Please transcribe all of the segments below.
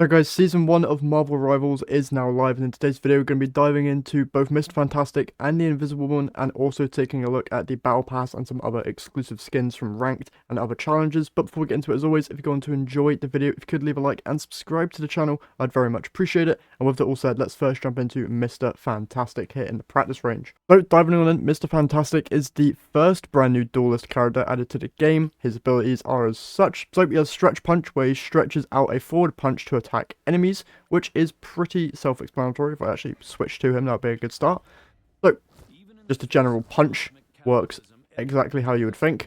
So guys, Season 1 of Marvel Rivals is now live, and in today's video we're going to be diving into both Mr. Fantastic and the Invisible Woman, and also taking a look at the Battle Pass and some other exclusive skins from Ranked and other challenges. But before we get into it, as always, if you're going to enjoy the video, if you could leave a like and subscribe to the channel, I'd very much appreciate it. And with that all said, let's first jump into Mr. Fantastic here in the practice range. So diving on in, Mr. Fantastic is the first brand new duelist character added to the game. His abilities are as such. So he has Stretch Punch, where he stretches out a forward punch to attack enemies, which is pretty self-explanatory. If I actually switch to him, that would be a good start. So, just a general punch works exactly how you would think,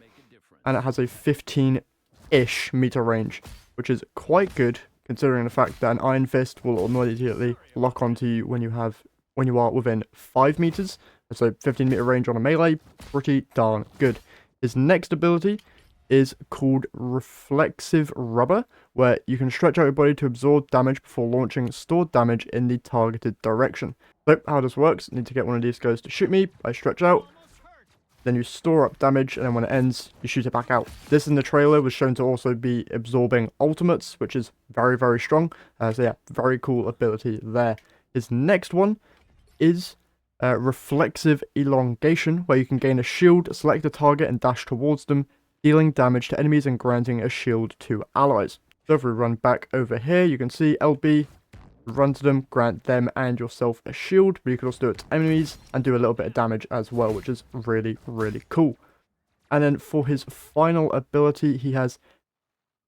and it has a 15-ish meter range, which is quite good considering the fact that an Iron Fist will immediately lock onto you when you are within 5 meters. So 15 meter range on a melee, pretty darn good. His next ability is called Reflexive Rubber, where you can stretch out your body to absorb damage before launching stored damage in the targeted direction. So how this works, I need to get one of these guys to shoot me. I stretch out, then you store up damage, and then when it ends, you shoot it back out. This in the trailer was shown to also be absorbing ultimates, which is very, very strong. So yeah, very cool ability there. His next one is Reflexive Elongation, where you can gain a shield, select a target, and dash towards them, dealing damage to enemies and granting a shield to allies. So if we run back over here, you can see LB, run to them, grant them and yourself a shield, but you can also do it to enemies and do a little bit of damage as well, which is really, really cool. And then for his final ability, he has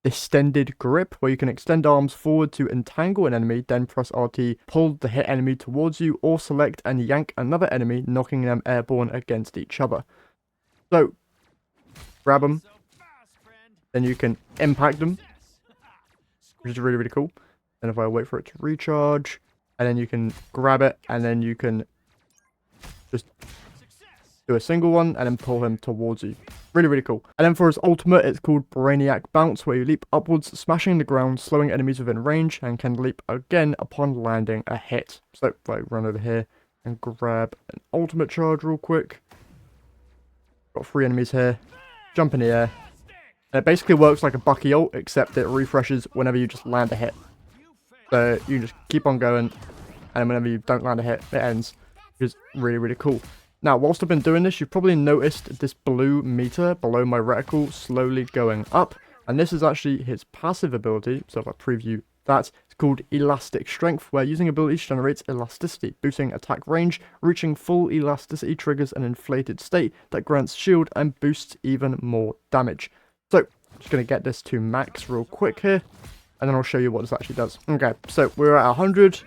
Extended Grip, where you can extend arms forward to entangle an enemy, then press RT, pull the hit enemy towards you, or select and yank another enemy, knocking them airborne against each other. So, grab them, then you can impact them, which is really, really cool. And if I wait for it to recharge, and then you can grab it, and then you can just do a single one, and then pull him towards you. Really, really cool. And then for his ultimate, it's called Brainiac Bounce, where you leap upwards, smashing the ground, slowing enemies within range, and can leap again upon landing a hit. So if I run over here and grab an ultimate charge real quick. Got 3 enemies here. Jump in the air. And it basically works like a Bucky ult, except it refreshes whenever you just land a hit. So you just keep on going, and whenever you don't land a hit, it ends, which is really, really cool. Now, whilst I've been doing this, you've probably noticed this blue meter below my reticle slowly going up, and this is actually his passive ability. So if I preview that, it's called Elastic Strength, where using abilities generates elasticity, boosting attack range. Reaching full elasticity triggers an inflated state that grants shield and boosts even more damage. So, I'm just going to get this to max real quick here, and then I'll show you what this actually does. Okay, so we're at 100,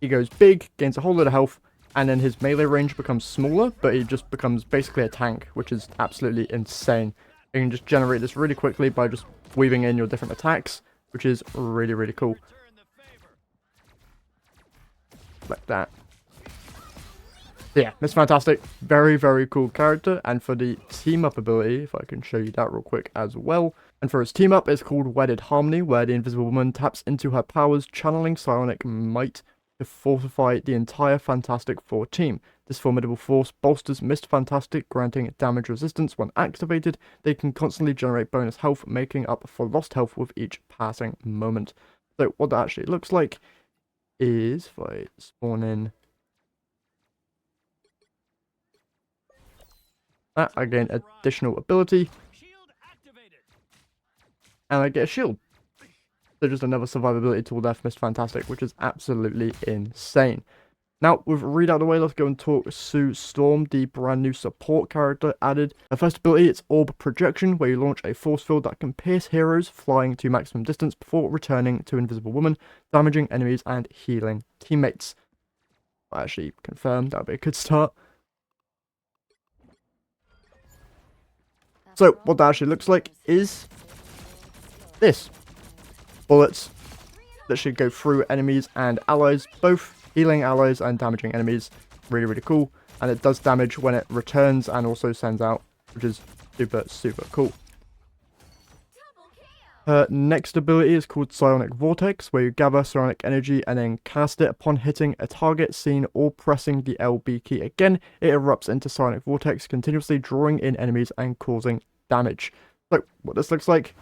he goes big, gains a whole lot of health, and then his melee range becomes smaller, but he just becomes basically a tank, which is absolutely insane. You can just generate this really quickly by just weaving in your different attacks, which is really, really cool. Like that. Yeah, Mr. Fantastic, very, very cool character. And for the team up ability, if I can show you that real quick as well. And for his team up, it's called Wedded Harmony, where the Invisible Woman taps into her powers, channeling psionic might to fortify the entire Fantastic Four team. This formidable force bolsters Mr. Fantastic, granting damage resistance. When activated, they can constantly generate bonus health, making up for lost health with each passing moment. So what that actually looks like is, if I spawn in that, I gain additional ability, and I get a shield. So just another survivability tool there for Mr. Fantastic, which is absolutely insane. Now, with Reed out of the way, let's go and talk Sue Storm, the brand new support character added. Her first ability, it's Orb Projection, where you launch a force field that can pierce heroes, flying to maximum distance before returning to Invisible Woman, damaging enemies and healing teammates. I actually confirmed that would be a good start. So, what that actually looks like is this. Bullets that should go through enemies and allies, both healing allies and damaging enemies. Really, really cool. And it does damage when it returns and also sends out, which is super, super cool. Her next ability is called Psionic Vortex, where you gather psionic energy and then cast it upon hitting a target seen or pressing the LB key again. It erupts into Psionic Vortex, continuously drawing in enemies and causing damage. So, what this looks like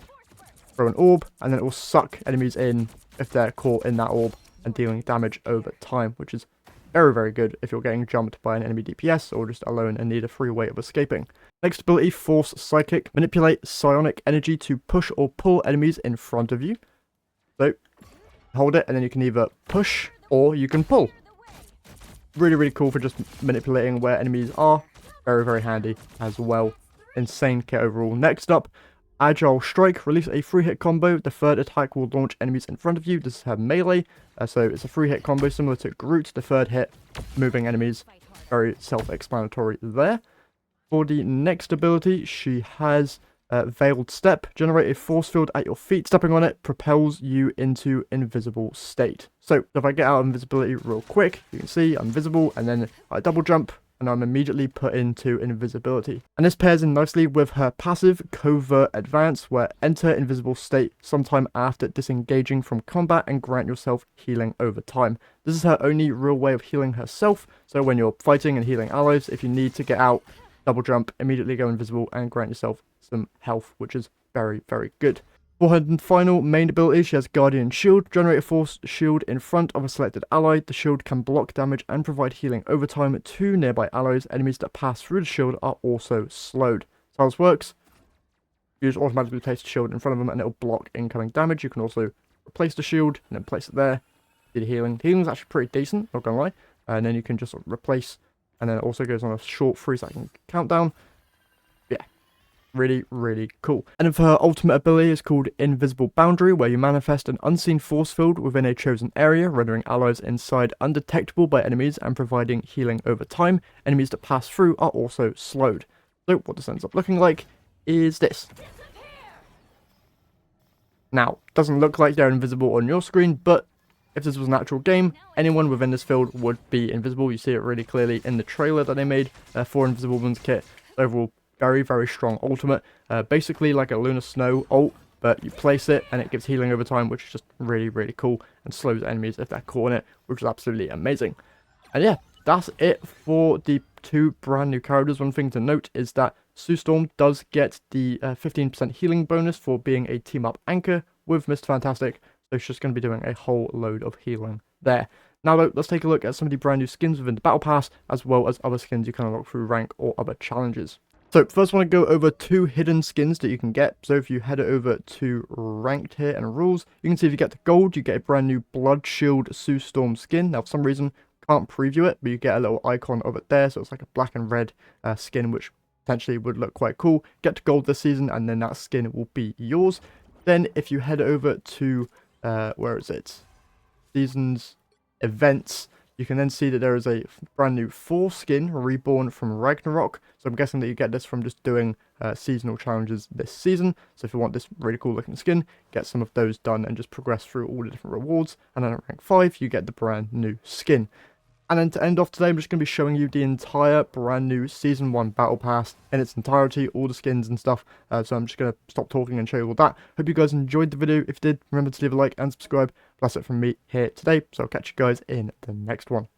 throw an orb, and then it will suck enemies in if they're caught in that orb and dealing damage over time, which is very, very good if you're getting jumped by an enemy DPS or just alone and need a free way of escaping. Next ability, Force Psychic. Manipulate psionic energy to push or pull enemies in front of you. So, hold it, and then you can either push or you can pull. Really, really cool for just manipulating where enemies are. Very, very handy as well. Insane kit overall. Next up, Agile Strike. Release a 3-hit combo. The third attack will launch enemies in front of you. This is her melee. So it's a 3-hit combo similar to Groot. The third hit, moving enemies. Very self-explanatory there. For the next ability, she has Veiled Step. Generate a force field at your feet. Stepping on it propels you into invisible state. So if I get out of invisibility real quick, you can see I'm visible, and then I double jump, and I'm immediately put into invisibility. And this pairs in nicely with her passive Covert Advance, where enter invisible state sometime after disengaging from combat and grant yourself healing over time. This is her only real way of healing herself, so when you're fighting and healing allies, if you need to get out, double jump, immediately go invisible, and grant yourself some health, which is very, very good. For her final main ability, she has Guardian Shield. Generate a force shield in front of a selected ally. The shield can block damage and provide healing over time to nearby allies. Enemies that pass through the shield are also slowed. So how this works, you just automatically place the shield in front of them and it'll block incoming damage. You can also replace the shield and then place it there. Do the healing. The healing is actually pretty decent, not gonna lie. And then you can just replace, and then it also goes on a short 3-second countdown. Yeah. Really, really cool. And for her ultimate ability is called Invisible Boundary, where you manifest an unseen force field within a chosen area, rendering allies inside undetectable by enemies and providing healing over time. Enemies that pass through are also slowed. So what this ends up looking like is this. Now, doesn't look like they're invisible on your screen, but if this was an actual game, anyone within this field would be invisible. You see it really clearly in the trailer that they made for Invisible Woman's kit. Overall, very, very strong ultimate. Basically like a Lunar Snow ult, but you place it and it gives healing over time, which is just really, really cool, and slows enemies if they're caught in it, which is absolutely amazing. And yeah, that's it for the 2 brand new characters. One thing to note is that Sue Storm does get the 15% healing bonus for being a team-up anchor with Mr. Fantastic, so she's just going to be doing a whole load of healing there. Now though, let's take a look at some of the brand new skins within the Battle Pass, as well as other skins you can unlock through rank or other challenges. So first I want to go over 2 hidden skins that you can get. So if you head over to ranked here and rules, you can see if you get the gold, you get a brand new Blood Shield Sue Storm skin. Now for some reason, can't preview it, but you get a little icon of it there. So it's like a black and red skin, which potentially would look quite cool. Get to gold this season, and then that skin will be yours. Then if you head over to, where is it? Seasons, events. You can then see that there is a brand new Thor skin, Reborn from Ragnarok. So I'm guessing that you get this from just doing seasonal challenges this season. So if you want this really cool looking skin, get some of those done and just progress through all the different rewards. And then at rank 5, you get the brand new skin. And then to end off today, I'm just going to be showing you the entire brand new Season 1 Battle Pass in its entirety, all the skins and stuff. So I'm just going to stop talking and show you all that. Hope you guys enjoyed the video. If you did, remember to leave a like and subscribe. That's it from me here today. So I'll catch you guys in the next one.